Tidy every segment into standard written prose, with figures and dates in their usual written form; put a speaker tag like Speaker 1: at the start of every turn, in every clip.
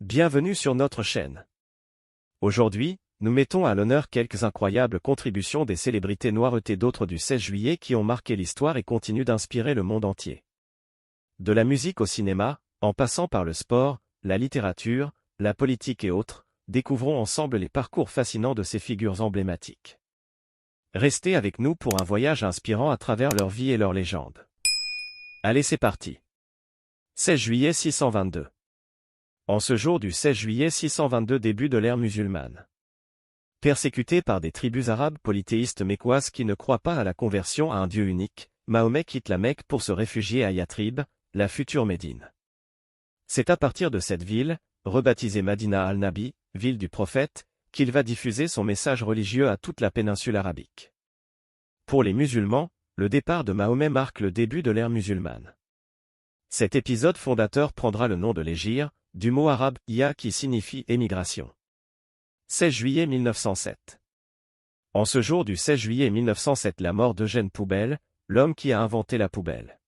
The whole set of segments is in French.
Speaker 1: Bienvenue sur notre chaîne. Aujourd'hui, nous mettons à l'honneur quelques incroyables contributions des célébrités noires et d'autres du 16 juillet qui ont marqué l'histoire et continuent d'inspirer le monde entier. De la musique au cinéma, en passant par le sport, la littérature, la politique et autres, découvrons ensemble les parcours fascinants de ces figures emblématiques. Restez avec nous pour un voyage inspirant à travers leur vie et leurs légendes. Allez, c'est parti. 16 juillet 622. En ce jour du 16 juillet 622, début de l'ère musulmane. Persécuté par des tribus arabes polythéistes mécoises qui ne croient pas à la conversion à un Dieu unique, Mahomet quitte la Mecque pour se réfugier à Yathrib, la future Médine. C'est à partir de cette ville, rebaptisée Madina al-Nabi, ville du prophète, qu'il va diffuser son message religieux à toute la péninsule arabique. Pour les musulmans, le départ de Mahomet marque le début de l'ère musulmane. Cet épisode fondateur prendra le nom de l'hégire, du mot arabe « ya » qui signifie émigration. 16 juillet 1907. En ce jour du 16 juillet 1907, la mort d'Eugène Poubelle, l'homme qui a inventé la poubelle.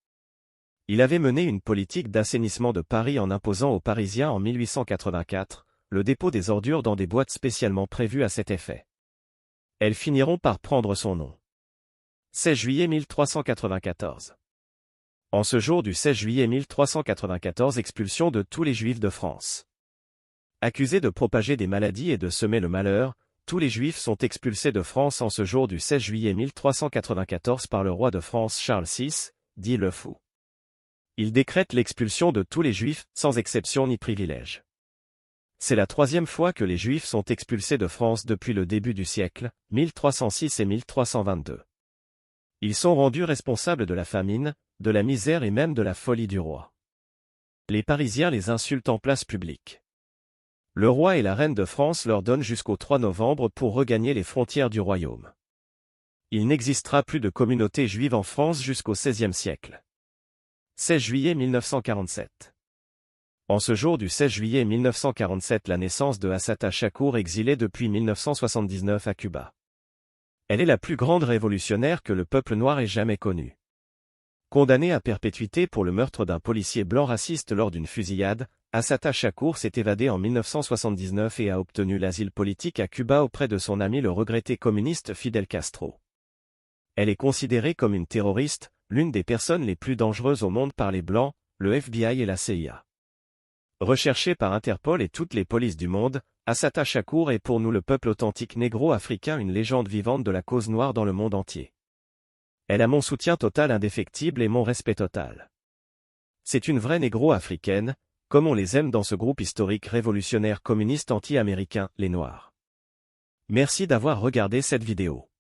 Speaker 1: Il avait mené une politique d'assainissement de Paris en imposant aux Parisiens en 1884 le dépôt des ordures dans des boîtes spécialement prévues à cet effet. Elles finiront par prendre son nom. 16 juillet 1394. En ce jour du 16 juillet 1394, expulsion de tous les Juifs de France. Accusés de propager des maladies et de semer le malheur, tous les Juifs sont expulsés de France en ce jour du 16 juillet 1394 par le roi de France Charles VI, dit le Fou. Il décrète l'expulsion de tous les Juifs, sans exception ni privilège. C'est la troisième fois que les Juifs sont expulsés de France depuis le début du siècle, 1306 et 1322. Ils sont rendus responsables de la famine, de la misère et même de la folie du roi. Les Parisiens les insultent en place publique. Le roi et la reine de France leur donnent jusqu'au 3 novembre pour regagner les frontières du royaume. Il n'existera plus de communauté juive en France jusqu'au XVIe siècle. 16 juillet 1947. En ce jour du 16 juillet 1947, la naissance de Assata Shakur, exilée depuis 1979 à Cuba. Elle est la plus grande révolutionnaire que le peuple noir ait jamais connue. Condamnée à perpétuité pour le meurtre d'un policier blanc raciste lors d'une fusillade, Assata Shakur s'est évadée en 1979 et a obtenu l'asile politique à Cuba auprès de son ami le regretté communiste Fidel Castro. Elle est considérée comme une terroriste, l'une des personnes les plus dangereuses au monde par les Blancs, le FBI et la CIA. Recherchée par Interpol et toutes les polices du monde, Assata Shakur est pour nous le peuple authentique négro-africain, une légende vivante de la cause noire dans le monde entier. Elle a mon soutien total, indéfectible et mon respect total. C'est une vraie négro-africaine, comme on les aime dans ce groupe historique révolutionnaire communiste anti-américain, les Noirs. Merci d'avoir regardé cette vidéo.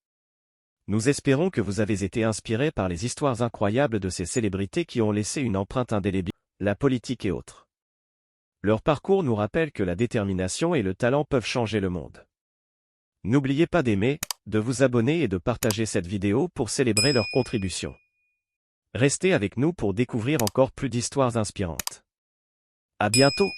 Speaker 1: Nous espérons que vous avez été inspirés par les histoires incroyables de ces célébrités qui ont laissé une empreinte indélébile, la politique et autres. Leur parcours nous rappelle que la détermination et le talent peuvent changer le monde. N'oubliez pas d'aimer, de vous abonner et de partager cette vidéo pour célébrer leur contribution. Restez avec nous pour découvrir encore plus d'histoires inspirantes. À bientôt!